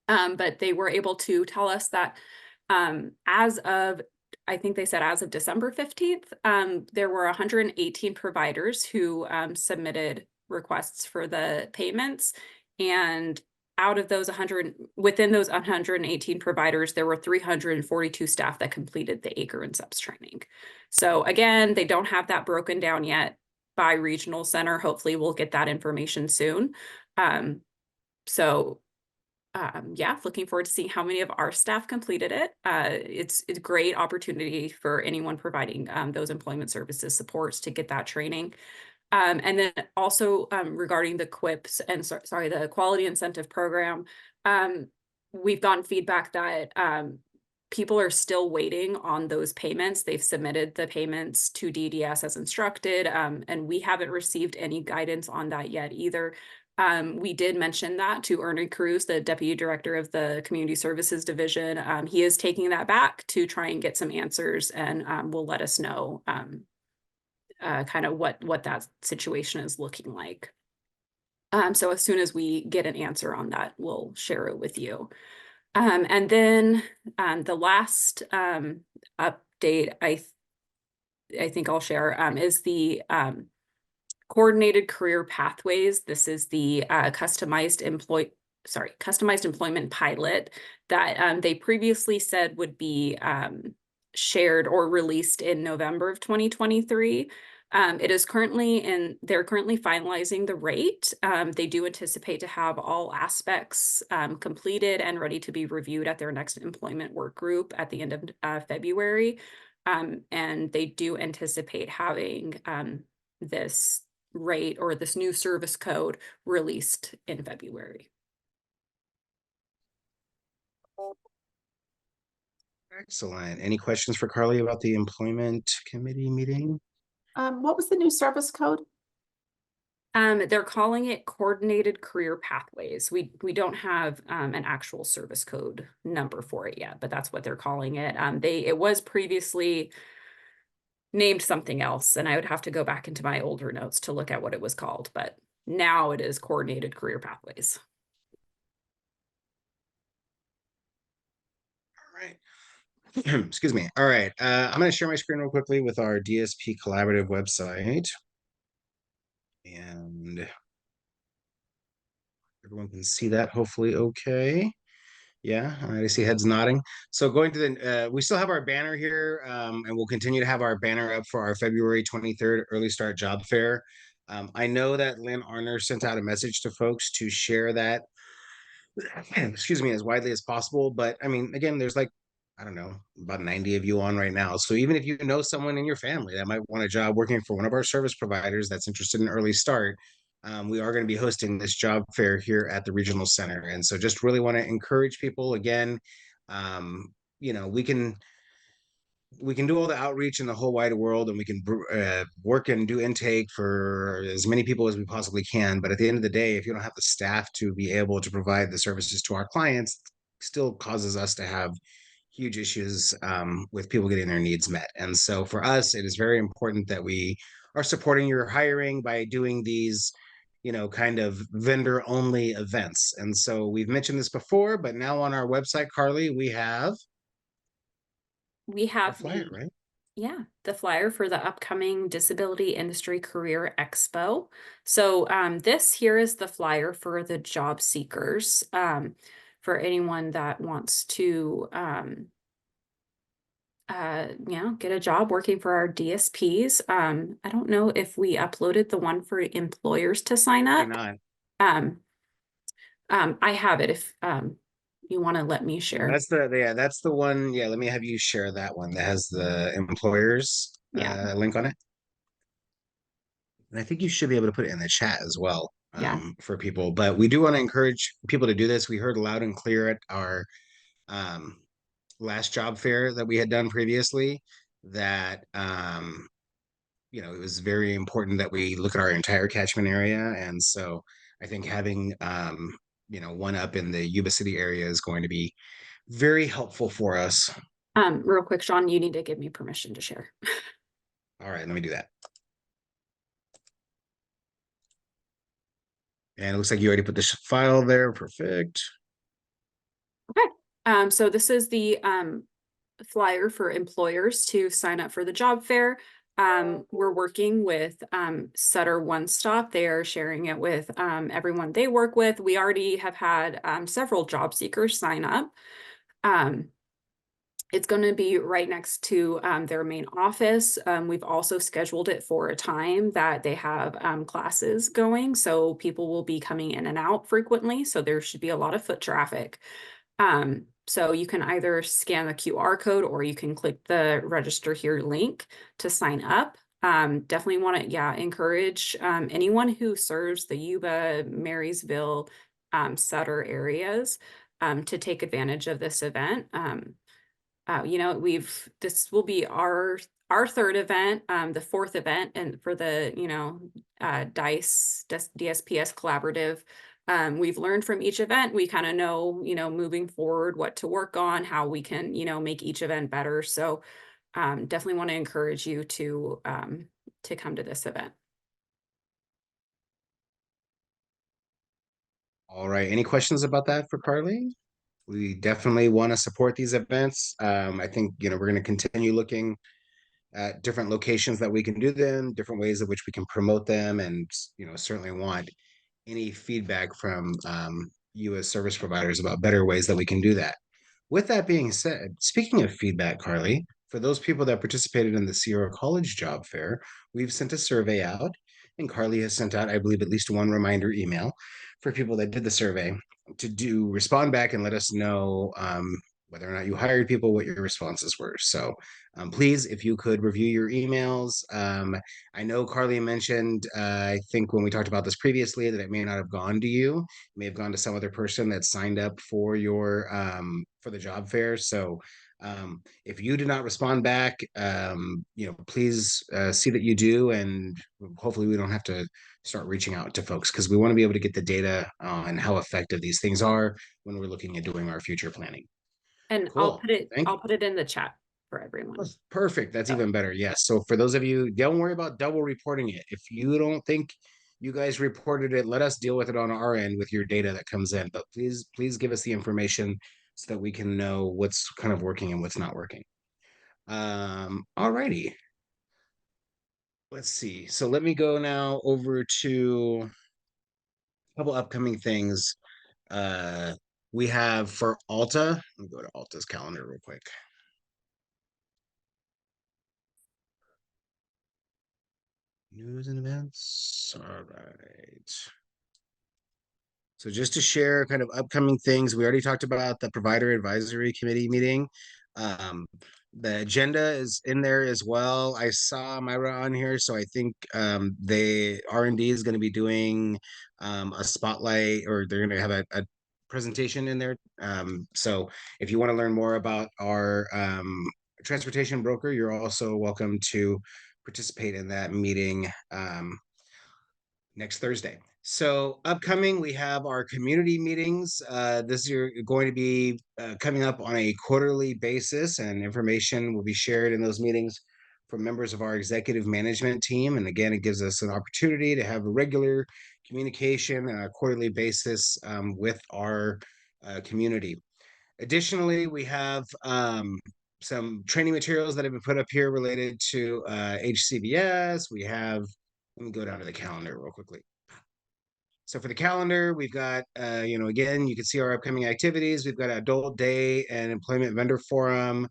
But they were able to tell us that I think they said as of December 15th, there were 118 providers who submitted requests for the payments. And out of those within those 118 providers, there were 342 staff that completed the ACRE and SEPS training. So again, they don't have that broken down yet by regional center. Hopefully we'll get that information soon. Yeah, looking forward to seeing how many of our staff completed it. It's a great opportunity for anyone providing those employment services supports to get that training. And then also regarding the QIPs and the Quality Incentive Program, we've gotten feedback that people are still waiting on those payments. They've submitted the payments to DDS as instructed, and we haven't received any guidance on that yet either. We did mention that to Ernie Cruz, the Deputy Director of the Community Services Division. He is taking that back to try and get some answers, and will let us know kind of what that situation is looking like. So as soon as we get an answer on that, we'll share it with you. And then the last update I think I'll share is the coordinated career pathways. This is the customized employment pilot that they previously said would be shared or released in November of 2023. They're currently finalizing the rate. They do anticipate to have all aspects completed and ready to be reviewed at their next employment work group at the end of February. And they do anticipate having this rate or this new service code released in February. Excellent. Any questions for Carly about the employment committee meeting? What was the new service code? They're calling it Coordinated Career Pathways. We don't have an actual service code number for it yet, but that's what they're calling it. It was previously named something else, and I would have to go back into my older notes to look at what it was called, but now it is Coordinated Career Pathways. All right. Excuse me. All right. I'm going to share my screen real quickly with our DSP Collaborative website. And everyone can see that hopefully okay. Yeah, I see heads nodding. So going to the, we still have our banner here, and we'll continue to have our banner up for our February 23rd early start job fair. I know that Lynn Arner sent out a message to folks to share that excuse me, as widely as possible. But I mean, again, there's like, I don't know, about 90 of you on right now. So even if you know someone in your family that might want a job working for one of our service providers that's interested in early start, we are going to be hosting this job fair here at the regional center. And so just really want to encourage people again. You know, we can do all the outreach in the whole wide world, and we can work and do intake for as many people as we possibly can. But at the end of the day, if you don't have the staff to be able to provide the services to our clients, still causes us to have huge issues with people getting their needs met. And so for us, it is very important that we are supporting your hiring by doing these, you know, kind of vendor only events. And so we've mentioned this before, but now on our website, Carly, we have We a have flyer, right? Yeah, the flyer for the upcoming Disability Industry Career Expo. So this here is the flyer for the job seekers, for anyone that wants to get a job working for our DSPs. I don't know if we uploaded the one for employers to sign Why up. not? Um, I have it if you want to let me share. That's the one. Yeah, let me have you share that one that has the employers Yeah. link on it. And I think you should be able to put it in the chat as well Yeah. for people. But we do want to encourage people to do this. We heard loud and clear at our um, last job fair that we had done previously that you know, it was very important that we look at our entire catchment area. And so I think having you know, one up in the Yuba City area is going to be very helpful for us. Real quick, Sean, you need to give me permission to share. All right, let me do that. And it looks like you already put this file there. Perfect. Okay. So this is the flyer for employers to sign up for the job fair. We're working with Sutter One Stop. They are sharing it with everyone they work with. We already have had several job seekers sign up. It's going to be right next to their main office. We've also scheduled it for a time that they have classes going, so people will be coming in and out frequently. So there should be a lot of foot traffic. So you can either scan the QR code or you can click the register here link to sign up. Definitely want to, encourage anyone who serves the Yuba, Marysville, Sutter areas to take advantage of this event. This will be our third event, the fourth event, and for the DSPS collaborative. We've learned from each event. We kind of know, moving forward what to work on, how we can, make each event better. So definitely want to encourage you to come to this event. All right. Any questions about that for Carly? We definitely want to support these events. I think, you know, we're going to continue looking at different locations that we can do them, different ways in which we can promote them, and, you know, certainly want any feedback from you as service providers about better ways that we can do that. With that being said, speaking of feedback, Carly, for those people that participated in the Sierra College Job Fair, we've sent a survey out, and Carly has sent out, I believe, at least one reminder email for people that did the survey to respond back and let us know whether or not you hired people, what your responses were. So please, if you could review your emails. I know Carly mentioned, I think when we talked about this previously, that it may not have gone to you. It may have gone to some other person that signed up for your for the job fair. So if you did not respond back, you know, please see that you do, and hopefully we don't have to start reaching out to folks, because we want to be able to get the data on how effective these things are when we're looking at doing our future planning. And Cool. I'll put it in the chat for everyone. Perfect. That's Yeah. even better. Yes. So for those of you, don't worry about double reporting it. If you don't think you guys reported it, let us deal with it on our end with your data that comes in. But please give us the information so that we can know what's kind of working and what's not working. All righty. Let's see. So let me go now over to a couple upcoming things. We have for Alta. Let me go to Alta's calendar real quick. News and events. All right. So just to share kind of upcoming things, we already talked about the Provider Advisory Committee meeting. The agenda is in there as well. I saw Myra on here, so I think they R&D is going to be doing a spotlight, or they're going to have a presentation in there. So if you want to learn more about our transportation broker, you're also welcome to participate in that meeting next Thursday. So upcoming, we have our community meetings. This year going to be coming up on a quarterly basis, and information will be shared in those meetings from members of our executive management team. And again, it gives us an opportunity to have a regular communication on a quarterly basis with our community. Additionally, we have some training materials that have been put up here related to HCBS. We have, let me go down to the calendar real quickly. So for the calendar, we've got, again, you can see our upcoming activities. We've got Adult Day and Employment Vendor Forum.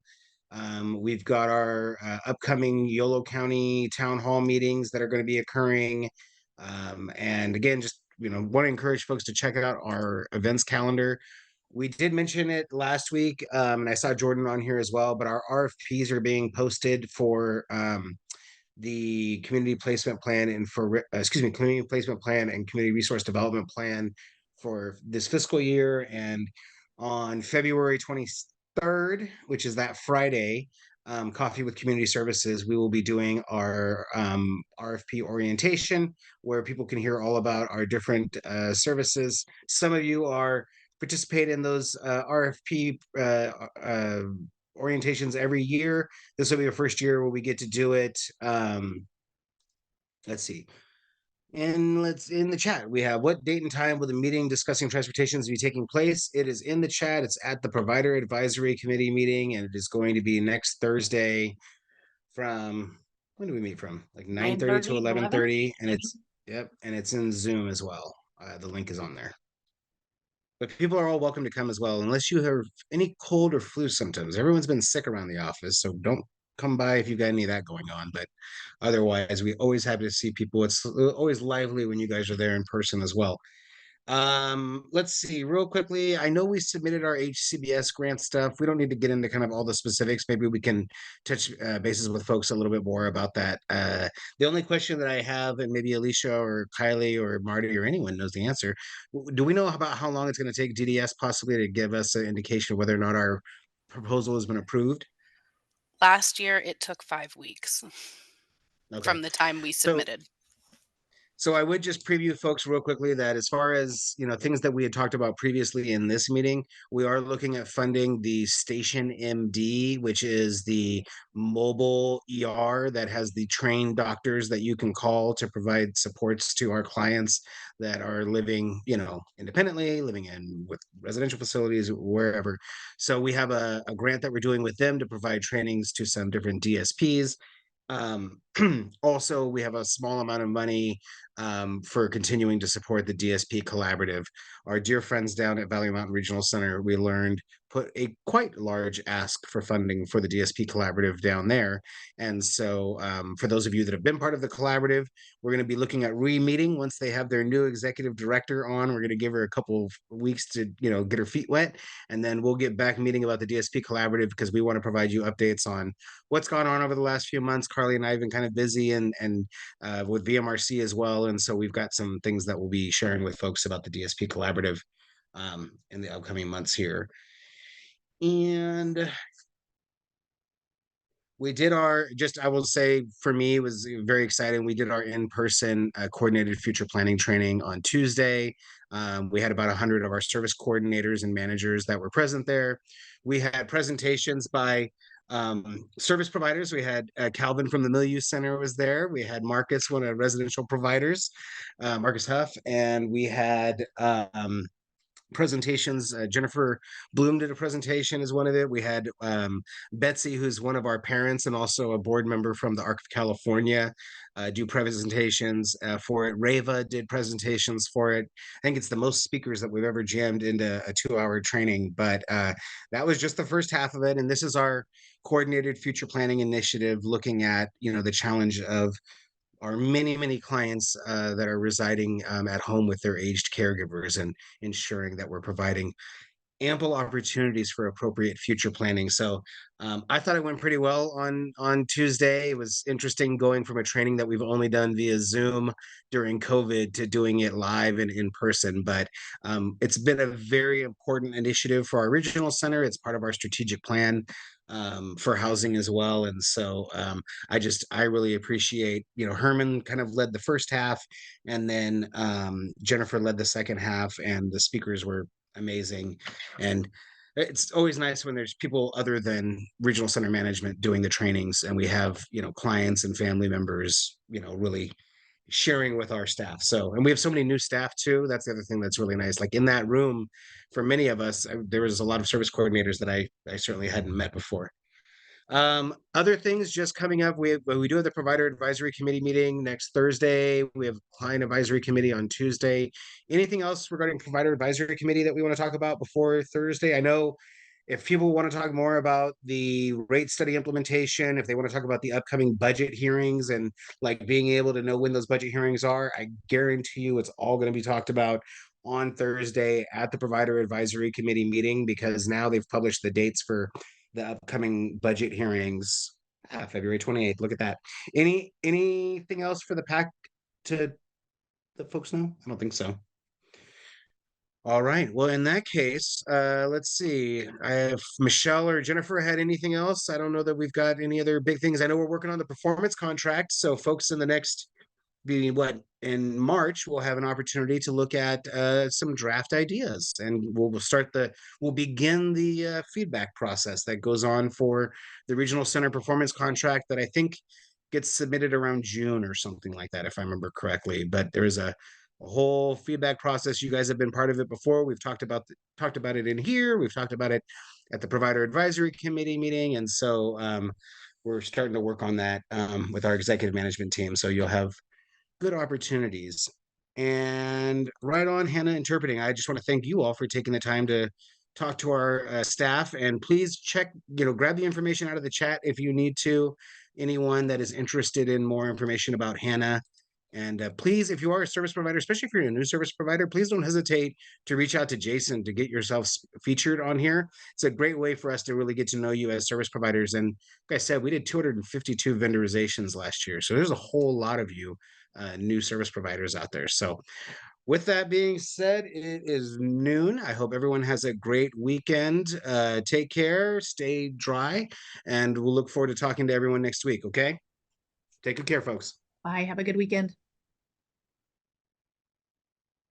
We've got our upcoming Yolo County Town Hall meetings that are going to be occurring. And again, just, want to encourage folks to check out our events calendar. We did mention it last week, and I saw Jordan on here as well, but our RFPs are being posted for the community placement plan and community placement plan and community resource development plan for this fiscal year. And on February 23rd, which is that Friday, Coffee with Community Services, we will be doing our RFP orientation, where people can hear all about our different services. Some of you are participating in those RFP orientations every year. This will be our first year where we get to do it. Let's see. And in the chat, we have, what date and time will the meeting discussing transportations be taking place? It is in the chat. It's at the Provider Advisory Committee meeting, and it is going to be next Thursday from, when do we meet from? Like 9:30 to 11:30. And it's, and it's in Zoom as well. The link is on there. But people are all welcome to come as well, unless you have any cold or flu symptoms. Everyone's been sick around the office, so don't come by if you've got any of that going on. But otherwise, we always happy to see people. It's always lively when you guys are there in person as well. Let's see real quickly. I know we submitted our HCBS grant stuff. We don't need to get into kind of all the specifics. Maybe we can touch bases with folks a little bit more about that. The only question that I have, and maybe Alicia or Kylie or Marty or anyone knows the answer, do we know about how long it's going to take DDS possibly to give us an indication of whether or not our proposal has been approved? Last year, it took 5 weeks from the time we submitted. So I would just preview folks real quickly that as far as, things that we had talked about previously in this meeting, we are looking at funding the Station MD, which is the mobile ER that has the trained doctors that you can call to provide supports to our clients that are living, independently, living with residential facilities, wherever. So we have a grant that we're doing with them to provide trainings to some different DSPs. Also, we have a small amount of money for continuing to support the DSP Collaborative. Our dear friends down at Valley Mountain Regional Center, we learned, put a quite large ask for funding for the DSP Collaborative down there. And so for those of you that have been part of the collaborative, we're going to be looking at re-meeting once they have their new executive director on. We're going to give her a couple of weeks to, get her feet wet. And then we'll get back meeting about the DSP Collaborative, because we want to provide you updates on what's gone on over the last few months. Carly and I have been kind of busy and with VMRC as well. And so we've got some things that we'll be sharing with folks about the DSP Collaborative in the upcoming months here. And we did I will say, for me, it was very exciting. We did our in-person coordinated future planning training on Tuesday. We had about 100 of our service coordinators and managers that were present there. We had presentations by service providers. We had Calvin from the Milieu Center was there. We had Marcus, one of residential providers, Marcus Huff, and we had presentations. Jennifer Bloom did a presentation as one of it. We had Betsy, who's one of our parents and also a board member from the ARC of California, do presentations for it. Reva did presentations for it. I think it's the most speakers that we've ever jammed into a 2-hour training, but that was just the first half of it. And this is our coordinated future planning initiative, looking at, the challenge of our many, many clients that are residing at home with their aged caregivers and ensuring that we're providing ample opportunities for appropriate future planning. So I thought it went pretty well on Tuesday. It was interesting going from a training that we've only done via Zoom during COVID to doing it live and in person. But it's been a very important initiative for our regional center. It's part of our strategic plan for housing as well. And so I really appreciate, Herman kind of led the first half, and then Jennifer led the second half, and the speakers were amazing. And it's always nice when there's people other than regional center management doing the trainings, and we have, clients and family members, really sharing with our staff. So, and we have so many new staff too. That's the other thing that's really nice. Like in that room, for many of us, there was a lot of service coordinators that I certainly hadn't met before. Other things just coming up. We do have the provider advisory committee meeting next Thursday. We have client advisory committee on Tuesday. Anything else regarding provider advisory committee that we want to talk about before Thursday? I know if people want to talk more about the rate study implementation, if they want to talk about the upcoming budget hearings and like being able to know when those budget hearings are, I guarantee you it's all going to be talked about on Thursday at the provider advisory committee meeting, because now they've published the dates for the upcoming budget hearings. February 28th. Look at that. Anything else for the pack to the folks know? I don't think so. All right. Well, in that case, let's see. If Michelle or Jennifer had anything else, I don't know that we've got any other big things. I know we're working on the performance contract. So folks in the next in March, we'll have an opportunity to look at some draft ideas, and we'll begin the feedback process that goes on for the regional center performance contract that I think gets submitted around June or something like that, if I remember correctly. But there is a whole feedback process. You guys have been part of it before. We've talked about it in here. We've talked about it at the provider advisory committee meeting, and so we're starting to work on that with our executive management team. So you'll have good opportunities. And right on, Hannah Interpreting, I just want to thank you all for taking the time to talk to our staff, and please check, grab the information out of the chat if you need to. Anyone that is interested in more information about Hannah. And please, if you are a service provider, especially if you're a new service provider, please don't hesitate to reach out to Jason to get yourself featured on here. It's a great way for us to really get to know you as service providers. And like I said, we did 252 vendorizations last year. So there's a whole lot of you new service providers out there. So with that being said, it is noon. I hope everyone has a great weekend. Take care, stay dry, and we'll look forward to talking to everyone next week. Okay? Take good care, folks. Bye. Have a good weekend.